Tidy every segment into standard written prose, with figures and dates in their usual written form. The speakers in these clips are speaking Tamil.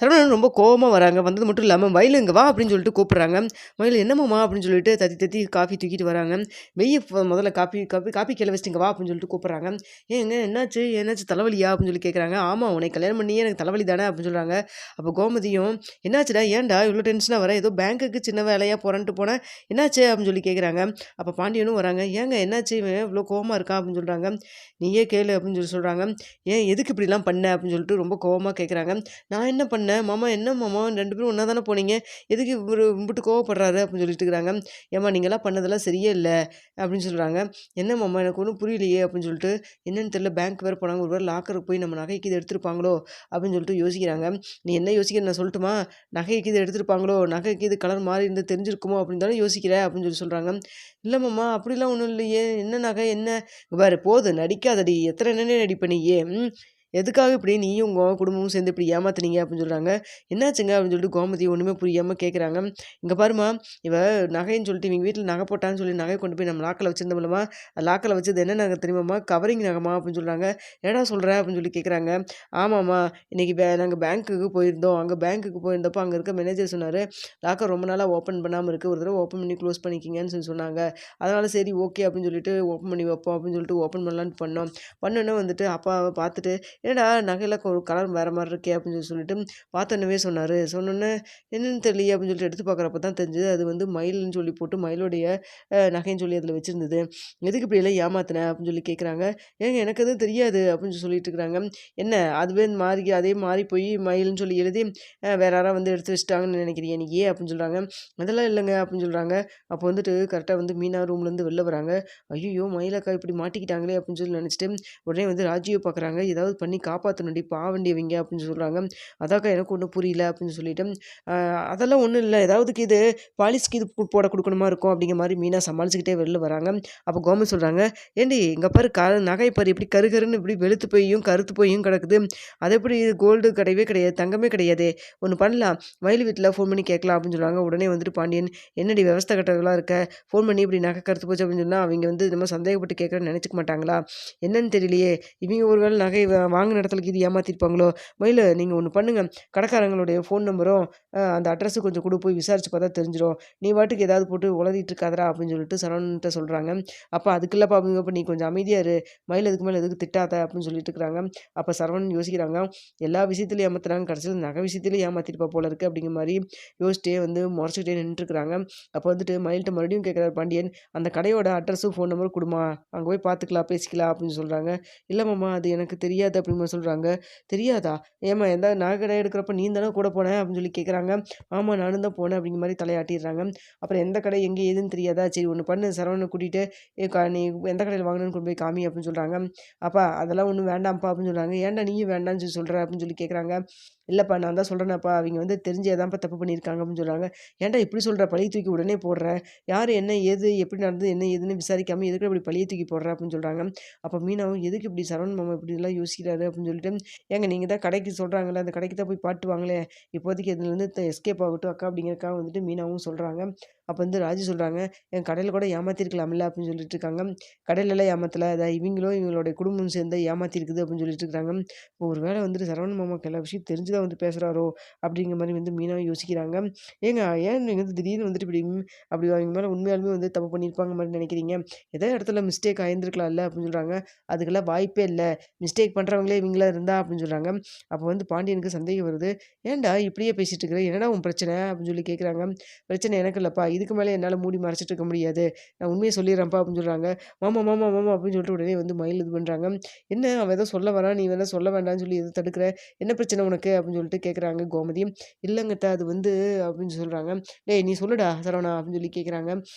சரவணன் ரொம்ப கோவமா வராங்க. வந்தது மட்டும் இல்லாம, "மயிலு இங்க வா" அப்படின்னு சொல்லிட்டு கூப்பிடுறாங்க. மயிலு "என்னம்மாம்மா?" அப்படின்னு சொல்லிட்டு தத்தி தத்தி காஃபி தூக்கிட்டு வராங்க. "வெய்யி முதல்ல காப்பி காப்பி காப்பி கீழ வச்சுட்டு இங்க வா" அப்படின்னு சொல்லிட்டு கூப்பிடுறாங்க. "ஏங்க என்னாச்சு? என்னாச்சு தலைவலியா?" அப்படின்னு சொல்லி கேட்குறாங்க. "ஆமா, உன்னை கல்யாணம் பண்ணியே எனக்கு தலைவலி தானே" அப்படின்னு சொல்றாங்க. அப்போ கோமதியும், "என்னாச்சுடா? ஏன்டா இவ்ளோ டென்ஷனா வர? ஏதோ பேங்க்குக்கு சின்ன வேலையா போறேன்ட்டு போனேன். என்னாச்சு?" அப்படின்னு சொல்லி கேட்குறாங்க. அப்போ பாண்டியனும் வராங்க. "ஏங்க என்னாச்சு? இவன் இவ்ளோ கோவமா இருக்கான்?" அப்படின்னு சொல்றாங்க. "நீயே கேளு" அப்படின்னு சொல்லி சொல்றாங்க. "ஏன் எதுக்கு இப்படிலாம் பண்ண?" அப்படின்னு சொல்லிட்டு ரொம்ப கோவமா கேட்குறாங்க. "நான் என்ன பண்ணேன்? மாமா என்ன மாமா 2 பேரும் ஒண்ணா தானே போனீங்க. எதுக்கு இவரு இம்புட்டு கோவப்படுறாரு?" அப்படின்னு சொல்லிட்டு இருக்கிறாங்க. "ஏம்மா நீங்கலாம் பண்ணதெல்லாம் சரியே இல்ல" அப்படின்னு சொல்றாங்க. "என்ன மாமா எனக்கு ஒண்ணும் புரியலையே" அப்படின்னு சொல்லிட்டு, என்னன்னு தெரியல பேங்க் வேற போனாங்க. ஒரு வேளை லாக்கருக்கு போய் நம்ம நகை கீது எடுத்திருப்பாங்களோ அப்படின்னு சொல்லிட்டு யோசிக்கிறாங்க. "நீ என்ன யோசிக்கிறன்னு நான் சொல்லட்டுமா? நகை கீது எடுத்திருப்பாங்களோ, நகை கீது கலர் மாறி இருந்து தெரிஞ்சிருக்குமோ அப்படின்னு தானே யோசிக்கிற" அப்படின்னு சொல்லி சொல்றாங்க. "இல்ல மாமா அப்படிலாம் ஒண்ணும் இல்லையே. என்ன நகை என்ன?" "இங்க பாரு போதும் நடிக்காதடி. எத்தன நடிப்ப நீயி? எதுக்காக இப்படி நீயும் உங்க குடும்பமும் சேர்ந்து இப்படி ஏமாத்துனீங்க?" அப்படின்னு சொல்றாங்க. "என்னாச்சுங்க?" அப்படின்னு சொல்லிட்டு கோமதி ஒண்ணுமே புரியாம கேட்குறாங்க. "இங்க பாரும்மா, இவ நகைன்னு சொல்லிட்டு இவங்க வீட்ல நகை போட்டான்னு சொல்லி நகைய கொண்டு போய் நம்ம லாக்கர்ல வச்சிருந்தோம்லம்மா, லாக்கர்ல வச்சது என்ன நகை தெரியுமாம்மா? கவரிங் நகைம்மா" அப்படின்னு சொல்றாங்க. "என்னடா சொல்ற?" அப்படின்னு சொல்லி கேட்குறாங்க. "ஆமாம்மா, இன்னைக்கு நாங்க பேங்க்குக்கு போயிருந்தோம். அங்க பேங்க்குக்கு போயிருந்தப்போ அங்க இருக்க மேனேஜர் சொன்னாரு, லாக்கர் ரொம்ப நாளா ஓப்பன் பண்ணாம இருக்கு. ஒரு தடவ ஓப்பன் பண்ணி க்ளோஸ் பண்ணிக்கிங்கன்னு சொல்லி சொன்னாங்க. அதனால சரி ஓகே அப்படின்னு சொல்லிட்டு ஓப்பன் பண்ணி வைப்போம் அப்படின்னு சொல்லிட்டு ஓப்பன் பண்ணலான்னு பண்ணோம். பண்ணோன்னே வந்துட்டு அப்பாவ பார்த்துட்டு "என்னடா நகையெல்லாம் ஒரு கலர் வேற மாரி இருக்கே!" அப்படின்னு சொல்லிட்டு பார்த்தோன்னவே சொன்னாரு. சொன்னோன்னே, "என்னன்னு தெரியலையே!" அப்படின்னு சொல்லிட்டு எடுத்து பார்க்குறப்ப தான் தெரிஞ்சது. அது வந்து மயில்ன்னு சொல்லி போட்டு மயிலுடைய நகைன்னு சொல்லி அதில வச்சிருந்தது. "எதுக்கு இப்படியெல்லாம் ஏமாத்துன?" அப்படின்னு சொல்லி கேட்குறாங்க. "ஏங்க எனக்கு எதுவும் தெரியாது" அப்படின்னு சொல்லிட்டு இருக்கிறாங்க. "என்ன அதுவே மாறி அதே மாறி போய் மயில்ன்னு சொல்லி எழுதி வேற யாராவது வந்து எடுத்து வச்சுட்டாங்கன்னு நினைக்கிறியா நீயி?" அப்படின்னு சொல்றாங்க. "அதெல்லாம் இல்லங்க" அப்படின்னு சொல்றாங்க. அப்போ வந்துட்டு கரெக்ட்டா வந்து மீனா ரூம்லேருந்து வெளில வராங்க. "ஐய்யய்யோ! மயிலக்கா இப்படி மாட்டிக்கிட்டாங்களே!" அப்படின்னு சொல்லி நினச்சுட்டு உடனே வந்து ராஜிய பார்க்குறாங்க. "ஏதாவது பண்ணி காப்பாத்தணும்டி, பாவம்டி அப்படின்னு சொல்றாங்க. "அதான்க்கா எனக்கு ஒண்ணும் புரியல" அப்படின்னு சொல்லிட்டு, "அ அதெல்லாம் ஒண்ணும் இல்ல. ஏதாவதுக்கு இது பாலிஷ்க்கு இது போட குடுக்கணுமா இருக்கும்" அப்படிங்கிற மாரி மீனா சமாளிச்சுக்கிட்டே வெளில வராங்க. அப்போ கோமதி சொல்றாங்க, "ஏன்டி இங்க பாரு நகை பாரு இப்படி கருகருன்னு இப்படி வெளுத்து போயும், கருத்து போயும் கிடக்குது. அது எப்படி கோல்டு கிடையவே கிடையாது, தங்கமே கிடையாதே. ஒண்ணு பண்ணலாம், மயில் வீட்ல ஃபோன் பண்ணி கேட்கலாம்" அப்படின்னு சொல்றாங்க. உடனே வந்துட்டு பாண்டியன், "என்னடி விவஸ்தை கெட்டவளா இருக்க? ஃபோன் பண்ணி இப்படி நகை கருத்து போச்சு அப்படின்னு சொன்னா, அவிங்க வந்து இந்த மாரி சந்தேகப்பட்டு கேட்கறேன்னு நெனச்சுக்க மாட்டாங்களா? என்னன்னு தெரியலையே! இவிங்க ஒரு வேள நகை வாங்குன இடத்துல இது ஏமாத்திருப்பாங்களோ? மயிலு நீங்க ஒண்ணு பண்ணுங்க. கடைக்காரங்களுடைய ஃபோன் நம்பரும், அந்த அட்ரஸும் கொஞ்சம் குடு. போய் விசாரிச்சு பார்த்தா தெரிஞ்சிரும். நீ பாட்டுக்கு ஏதாவது போட்டு உளறிட்டு இருக்காதடா" அப்படின்னு சொல்லிட்டு சரவணன்ட்ட சொல்றாங்க. "அப்ப அதுக்கு இல்லப்பா" அப்படிங்கிறப்ப, "நீ கொஞ்சம் அமைதியா இரு. மயில் இதுக்கு மேல எதுக்கும் திட்டாத" அப்படின்னு சொல்லிட்டு இருக்கிறாங்க. அப்ப சரவணன் யோசிக்கிறாங்க. எல்லா விஷயத்திலயும் ஏமாத்துறாங்க. கடைசியில நகை விஷயத்திலயும் ஏமாத்திருப்பா போல இருக்கு அப்படிங்கிற மாரி யோசிச்சுட்டே வந்து முறைச்சுக்கிட்டே நின்னுட்டுருக்காங்க. அப்ப வந்துட்டு மயில்ட்ட மறுபடியும் கேட்கிறாரு பாண்டியன், "அந்த கடையோட அட்ரஸும், ஃபோன் நம்பரும் குடும்மா. அங்க போய் பார்த்துக்கலாம், பேசிக்கலாம்" அப்படின்னு சொல்றாங்க. "இல்ல மாமா அது எனக்கு தெரியாது" அப்படின்னு சொல்றாங்க. "தெரியாதா? ஏம்மா எந்த நகை கடை எடுக்கிறப்ப நீ தானே கூட போன?" அப்படின்னு சொல்லி கேட்குறாங்க. "ஆமா நானும் தான் போனேன்" அப்படிங்கிற மாரி தலையாட்டிர்றாங்க. "அப்புறம் எந்த கடை எங்கே ஏதுன்னு தெரியாதா? சரி ஒண்ணு பண்ணு சரவணன கூட்டிட்டு நீ எந்த கடையில வாங்குனேன்னு கொண்டு போய் காமி" அப்படின்னு சொல்றாங்க. "அப்பா அதெல்லாம் ஒண்ணும் வேண்டாம்ப்பா" அப்படின்னு சொல்றாங்க. "ஏன்டா நீயும் வேண்டான்னு சொல்லி சொல்ற?" அப்படின்னு சொல்லி கேட்குறாங்க. "இல்லப்பா நான் தான் சொல்றேனேப்பா, அவிங்க வந்து தெரிஞ்சே தான்ப்பா தப்பு பண்ணியிருக்காங்க" அப்படின்னு சொல்றாங்க. "ஏன்டா இப்படி சொல்ற? பழிய தூக்கி உடனே போடுற? யாரு என்ன ஏது எப்படி நடந்தது என்ன ஏதுன்னு விசாரிக்காம எதுக்குடா இப்படி பழிய தூக்கி போடுற?" அப்படின்னு சொல்றாங்க. அப்ப மீனாவும், "எதுக்கு இப்படி சரவண மாமா இப்படிலாம் யோசிக்கிறாரு?" அப்படின்னு சொல்லிட்டு, "ஏங்க நீங்க தான் கடைக்கு சொல்றாங்கல்ல, அந்த கடைக்கு தான் போய் பாத்துட்டு வாங்களேன். இப்போதைக்கு இதுலேருந்து எஸ்கேப் ஆகட்டும் அக்கா" அப்படிங்கிறதுக்காக வந்துட்டு மீனாவும் சொல்றாங்க. அப்ப வந்து ராஜி சொல்றாங்க, "என் கடையில கூட ஏமாத்திருக்கலாம்ல" அப்படின்னு சொல்லிட்டு இருக்காங்க. "கடையிலலாம் ஏமாத்தல. இவிங்களும் இவங்களுடைய குடும்பமும் சேர்ந்து தான் ஏமாத்தியிருக்குது" அப்படின்னு சொல்லிட்டு இருக்காங்க. ஒரு வேளை வந்துட்டு சரவண மாமாவுக்கு எல்லா விஷயம் தெரிஞ்சு தான் வந்து பேசுறாரோ? அப்படிங்கிற மாரி வந்து மீனாவும் யோசிக்கிறாங்க. "ஏங்க ஏன் நீங்க வந்து திடீர்னு வந்துட்டு இப்படி அப்படி அவங்க மேல உண்மையாலுமே வந்து தப்பு பண்ணியிருப்பாங்க மாரி நினைக்கிறீங்க? ஏதோ இடத்துல மிஸ்டேக் ஆயிருந்திருக்கலாம்ல" அப்படின்னு சொல்றாங்க. "அதுக்கெல்லாம் வாய்ப்பே இல்ல. மிஸ்டேக் பண்றவங்களே இவங்களா இருந்தா" அப்படின்னு சொல்றாங்க. அப்போ வந்து பாண்டியனுக்கு சந்தேகம் வருது. "ஏன்டா இப்படியே பேசிட்டு இருக்கிற? என்னடா உன் பிரச்சனை?" அப்படின்னு சொல்லி கேட்குறாங்க. "பிரச்சனை எனக்கு இல்லப்பா. இதுக்கு மேல என்னால மூடி மறைச்சிட்டு இருக்க முடியாது. நான் உண்மைய சொல்லிர்றேன்ப்பா" அப்படின்னு சொல்றாங்க. "மாமா, மாமா, மாமா" அப்படின்னு சொல்லிட்டு உடனே வந்து மயில் இது பண்றாங்க. "என்ன அவன் ஏதோ சொல்ல வரான். நீ வேணா சொல்ல வேண்டாம்னு சொல்லி எதுவும் தடுக்குற? என்ன பிரச்சனை உனக்கு?" அப்படின்னு சொல்லிட்டு கேட்குறாங்க கோமதி. "இல்லங்க அத்த அது வந்து" அப்படின்னு சொல்றாங்க. "டேய் நீ சொல்லுடா சரவணா" அப்படின்னு சொல்லி கேட்குறாங்க.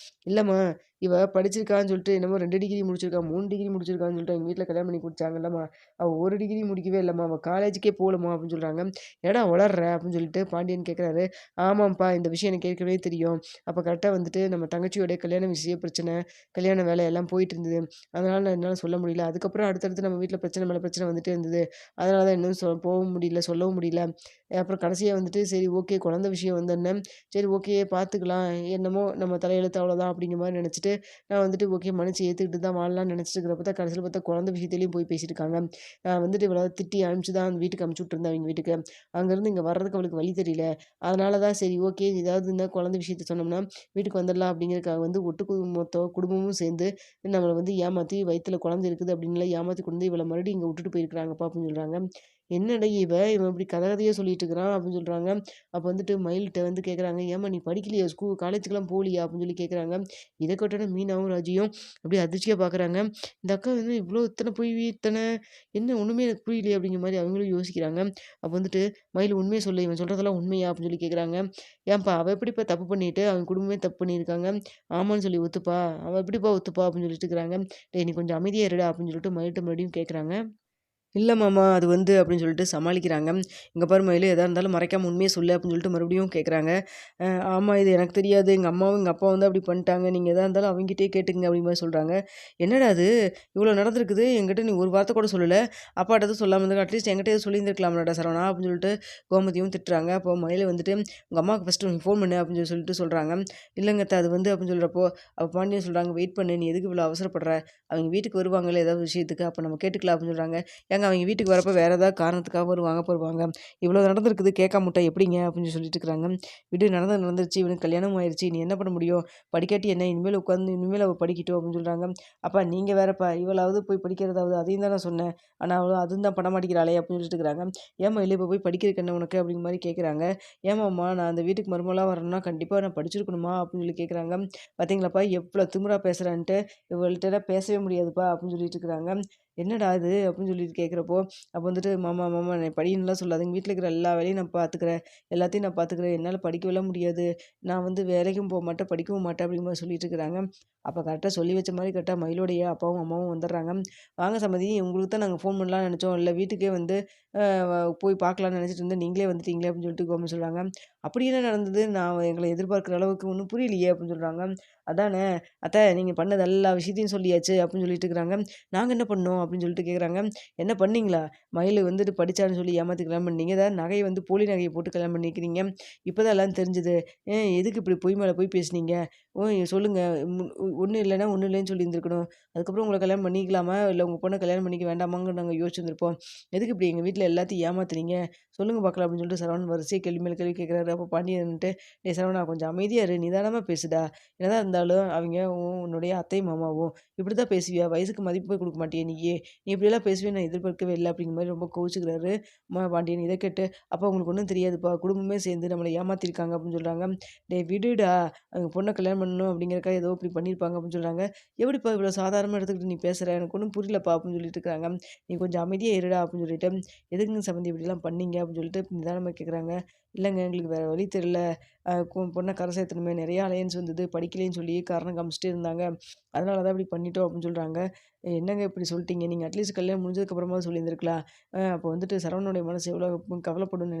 "இல்லம்மா, இவ படிச்சிருக்கான்னு சொல்லிட்டு என்னமோ 2 டிகிரி முடிச்சிருக்கா, 3 டிகிரி முடிச்சிருக்கான்னு சொல்லிட்டு எங்க வீட்ல கல்யாணம் பண்ணி குடுத்தாங்கல்லம்மா. அவ 1 டிகிரி முடிக்கவே இல்லம்மா. அவ காலேஜுக்கே போகலம்மா" அப்படின்னு சொல்றாங்க. "என்னடா உளர்ற?" அப்படின்னு சொல்லிட்டு பாண்டியன் கேட்குறாரு. "ஆமாம்ப்பா, இந்த விஷயம் எனக்கு ஏற்கனவே தெரியும். அப்ப கரெக்ட்டா வந்துட்டு நம்ம தங்கச்சியோட கல்யாண விஷய பிரச்சனை, கல்யாண வேலை எல்லாம் போயிட்டு இருந்தது. அதனால நான் என்னால சொல்ல முடியல. அதுக்கப்புறம் அடுத்தடுத்து நம்ம வீட்ல பிரச்சனை மேல பிரச்சனை வந்துட்டே இருந்தது. அதனால தான் இன்னும் போவும் முடியல, சொல்லவும் முடியல. அப்புறம் கடைசியா வந்துட்டு சரி ஓகே குழந்தை விஷயம் வந்தோனே, சரி ஓகே பார்த்துக்கலாம். என்னமோ நம்ம தலையெழுத்து அவ்வளோதான் அப்படிங்கிற மாரி நெனச்சுட்டு, நான் வந்துட்டு ஓகே மன்னிச்சு ஏத்துக்கிட்டு தான் வாழலாம்னு நினைச்சிட்டு இருக்கிறப்ப தான் கடைசியில பார்த்தா குழந்தை விஷயத்திலயும் போய் பேசியிருக்காங்க. நான் வந்துட்டு இவள திட்டி அனுப்பிச்சு தான் அந்த வீட்டுக்கு அனுப்பிச்சு விட்டுருந்தேன் அவிங்க வீட்டுக்கு. அங்கேருந்து இங்க வர்றதுக்கு அவளுக்கு வழி தெரியல. அதனால தான் சரி ஓகே ஏதாவது இந்த குழந்தை விஷயத்த சொன்னோம்னா வீட்டுக்கு வந்துடலாம் அப்படிங்கிறதுக்காக வந்து மொத்த குடும்பமும் சேர்ந்து நம்மள வந்து ஏமாத்தி வயித்துல குழந்தை இருக்குது அப்படின்னுலாம் ஏமாத்தி கொண்டு வந்து இவள மறுபடியும் இங்க விட்டுட்டு போயிருக்கிறாங்கப்பா அப்படின்னு சொல்றாங்க. என்னடா இவன் இப்படி கதை கதையா சொல்லிட்டு இருக்கிறான் அப்படின்னு சொல்றாங்க. அப்ப வந்துட்டு மயில்கிட்ட வந்து கேட்குறாங்க, "ஏம்மா நீ படிக்கலையா? காலேஜுக்குலாம் போகலையா?" அப்படின்னு சொல்லி கேட்குறாங்க. இத கேட்டோனே மீனாவும், ராஜியும் அப்படியே அதிர்ச்சியா பார்க்குறாங்க. இந்த அக்கா வந்து இவ்ளோ இத்தன பொய் இத்தன என்ன ஒண்ணுமே எனக்கு புரியலையே அப்படிங்கிற மாரி அவங்களும் யோசிக்கிறாங்க. அப்ப வந்துட்டு மயில் உண்மைய சொல்லு. இவன் சொல்றதெல்லாம் உண்மையா? அப்படின்னு சொல்லி கேட்குறாங்க. ஏன்பா அவ எப்படிப்பா தப்பு பண்ணிட்டு, அவன் குடும்பமே தப்பு பண்ணியிருக்காங்க. ஆமான்னு சொல்லி ஒத்துப்பா. அவ எப்படிப்பா ஒத்துப்பா? அப்படின்னு சொல்லிட்டு இருக்கிறாங்க. "டேய் நீ கொஞ்சம் அமைதியா இருடா" அப்படின்னு சொல்லிட்டு மயில்ட்ட மறுபடியும் கேட்குறாங்க. "இல்ல மாமா அது வந்து" அப்படின்னு சொல்லிட்டு சமாளிக்கிறாங்க. "இங்க பாரு மயிலு எதா இருந்தாலும் மறைக்காம உண்மைய சொல்லு" அப்படின்னு சொல்லிட்டு மறுபடியும் கேட்குறாங்க. ஆமா இது எனக்கு தெரியாது. எங்க அம்மாவும், எங்க அப்பாவும் தான் அப்படி பண்ணிட்டாங்க. நீங்க எதா இருந்தாலும் அவங்கிட்டயே கேட்டுக்கங்க" அப்படிங்கிற மாரி சொல்றாங்க. "என்னடா இது இவ்வளோ நடந்திருக்குது. என்கிட்ட நீ ஒரு வார்த்தை கூட சொல்லல. அப்பாட்ட எதுவும் சொல்லாம இருந்திருக்க. அட்லீஸ்ட் என்கிட்டயாவது சொல்லியிருந்திருக்கலாம்லடா சரவணா" அப்படின்னு சொல்லிட்டு கோமதியும் திட்டுறாங்க. அப்போ மயிலு வந்துட்டு, "உங்க அம்மாவுக்கு ஃபர்ஸ்ட்டு நீ ஃபோன் பண்ணு" அப்படின்னு சொல்லிட்டு சொல்றாங்க. "இல்லங்க அத்த அது வந்து" அப்படின்னு சொல்றப்போ, அப்ப பாண்டியன் சொல்றாங்க, "வெயிட் பண்ணு. நீ எதுக்கு இவ்வளோ அவசரப்படுற? அவங்க வீட்டுக்கு வருவாங்கல்ல ஏதாவது விஷயத்துக்கு. அப்ப நம்ம கேட்டுக்கலாம்" அப்படின்னு சொல்றாங்க. ஏங்க அவைங்க வீட்டுக்கு வரப்ப வேற ஏதாவது காரணத்துக்காக வருவாங்க. "இவ்வளோ நடந்திருக்குது கேட்காம விட்டா எப்படிங்க?" அப்படின்னு சொல்லிட்டு இருக்கிறாங்க. "விடு நடந்தது நடந்துருச்சு. இவனுக்கு கல்யாணமும் ஆயிருச்சு. நீ என்ன பண்ண முடியும்? படிக்காட்டி என்ன? இனிமேல் அவ படிக்கட்டும்" அப்படின்னு சொல்றாங்க. "அப்பா நீங்க வேறப்பா. இவளாவது போய் படிக்கிறதாவது அதையும் தான் நான் சொன்னேன். ஆனா அவ அதுவும் தான் பண்ண மாட்டேங்கிறாளே" அப்படின்னு சொல்லிட்டு இருக்கிறாங்க. "ஏம்மா இல்ல இப்ப போய் படிக்கிறதுக்கு என்ன உனக்கு?" அப்படிங்கிற மாரி கேட்குறாங்க. "ஏம்மாம்மா நான் அந்த வீட்டுக்கு மருமகளா வரணும்னா கண்டிப்பா நான் படிச்சிருக்கணுமா?" அப்படின்னு சொல்லி கேட்குறாங்க. "பார்த்தீங்களாப்பா எவ்வளோ திமிரா பேசுறான்ட்டு. இவள்ட்டலாம் பேசவே முடியாதுப்பா" அப்படின்னு சொல்லிட்டு இருக்கிறாங்க. "என்னடா இது?" அப்படின்னு சொல்லிட்டு கேட்குறப்போ, அப்போ வந்துட்டு, "மாமா மாமா என்னை படின்னுலாம் சொல்லாதீங்க. வீட்ல இருக்கிற எல்லா வேலையும் நான் பார்த்துக்கிறேன். எல்லாத்தையும் நான் பார்த்துக்கிறேன். என்னால படிக்கவெல்லாம் முடியாது. நான் வந்து வேலைக்கும் போமாட்டேன், படிக்கவும் மாட்டேன்." அப்படிங்கிற மாரி சொல்லிட்டு இருக்கிறாங்க. அப்போ கரெக்ட்டா சொல்லி வச்ச மாரி கரெக்ட்டா மயிலுடைய அப்பாவும், அம்மாவும் வந்துடுறாங்க. "வாங்க சம்மந்தி உங்களுக்கு தான் நாங்க ஃபோன் பண்ணலாம்னு நெனச்சோம். இல்ல வீட்டுக்கே வந்து போய் பார்க்கலாம்னு நெனச்சிட்டு இருந்தேன். நீங்களே வந்துட்டீங்களே!" அப்படின்னு சொல்லிட்டு கோமதி சொல்றாங்க. "அப்படி என்ன நடந்தது? நான் எங்கள எதிர்பார்க்கிற அளவுக்கு ஒண்ணும் புரியலையே!" அப்படின்னு சொல்றாங்க. "அதானே அத்த நீங்க பண்ணது எல்லா விஷயத்தையும் சொல்லியாச்சு" அப்படின்னு சொல்லிட்டு இருக்கிறாங்க. "நாங்க என்ன பண்ணோம்?" அப்படின்னு சொல்லிட்டு கேட்குறாங்க. "என்ன பண்ணீங்களா? மயிலு வந்துட்டு படிச்சான்னு சொல்லி ஏமாத்தி கல்யாணம் பண்ணீங்க. ஏதாவது நகைய வந்து போலி நகைய போட்டு கல்யாணம் பண்ணியிருக்கிறீங்க. இப்பதான் எல்லாம் தெரிஞ்சது. எதுக்கு இப்படி பொய் மேல பொய் பேசுனீங்க? சொல்லுங்க. ஒண்ணும் இல்லன்னா, ஒண்ணும் இல்லைன்னு சொல்லியிருந்திருக்கணும். அதுக்கப்புறம் உங்கள கல்யாணம் பண்ணிக்கலாமா? இல்ல உங்க பொண்ண கல்யாணம் பண்ணிக்க வேண்டாமான்னு நாங்க யோசிச்சிருந்திருப்போம். எதுக்கு இப்படி எங்க வீட்ல எல்லாத்தையும் ஏமாத்துனீங்க? சொல்லுங்க பார்க்கலாம்" அப்படின்னு சொல்லிட்டு சரவணன் வரிசையா கேள்வி மேல கேள்வி கேட்குறாரு. அப்போ பாண்டியன் இருந்துட்டு, "டேய் சரவணா கொஞ்சம் அமைதியா இரு. நிதானமா பேசுடா. என்னதான் இருந்தாலும் அவிங்க உன்னுடைய அத்தையும், மாமாவும். இப்படித்தான் பேசுவியா? வயசுக்கு மதிப்பே குடுக்க மாட்டியா நீயி? நீ இப்படியெல்லாம் பேசுவேன்னு நான் எதிர்பார்க்கவே இல்ல" அப்படிங்கிற மாரி ரொம்ப கோவிச்சுக்கிறாரு. பாண்டியன் இத கேட்டு, "அப்ப உங்களுக்கு ஒண்ணும் தெரியாதுப்பா. குடும்பமே சேர்ந்து நம்மள ஏமாத்திருக்காங்க" அப்படின்னு சொல்றாங்க. "டேய் விடுடா. அவங்க பொண்ண கல்யாணம் பண்ணணும் அப்படிங்கிறதுக்காக ஏதோ இப்படி பண்ணியிருப்பாங்க" அப்படின்னு சொல்றாங்க. "எப்படிப்பா இவ்வளோ சாதாரணமா எடுத்துக்கிட்டு நீ பேசுற? எனக்கு ஒண்ணும் புரியலப்பா" அப்படின்னு சொல்லிட்டு இருக்காங்க. "நீ கொஞ்சம் அமைதியா இருடா" அப்படின்னு சொல்லிட்டு, "எதுக்குங்க சம்மந்தி இப்படிலாம் பண்ணீங்க?" அப்படின்னு சொல்லிட்டு நிதானமா கேட்குறாங்க. "இல்லங்க எங்களுக்கு வேற வழி தெரியல. பொண்ண கரை சேர்த்தணுமே நெறைய அலையன்ஸ் வந்தது. படிக்கலைன்னு சொல்லி காரணம் காமிச்சுட்டே இருந்தாங்க. அதனால தான் இப்படி பண்ணிட்டோம்" அப்படின்னு சொல்றாங்க. "என்னங்க இப்படி சொல்லிட்டீங்க? நீங்க அட்லீஸ்ட் கல்யாணம் முடிஞ்சதுக்கு அப்புறமாவது சொல்லியிருந்திருக்கலாம். அப்போ வந்துட்டு சரவணனுடைய மனசு எவ்வளோ கவலைப்படும்னு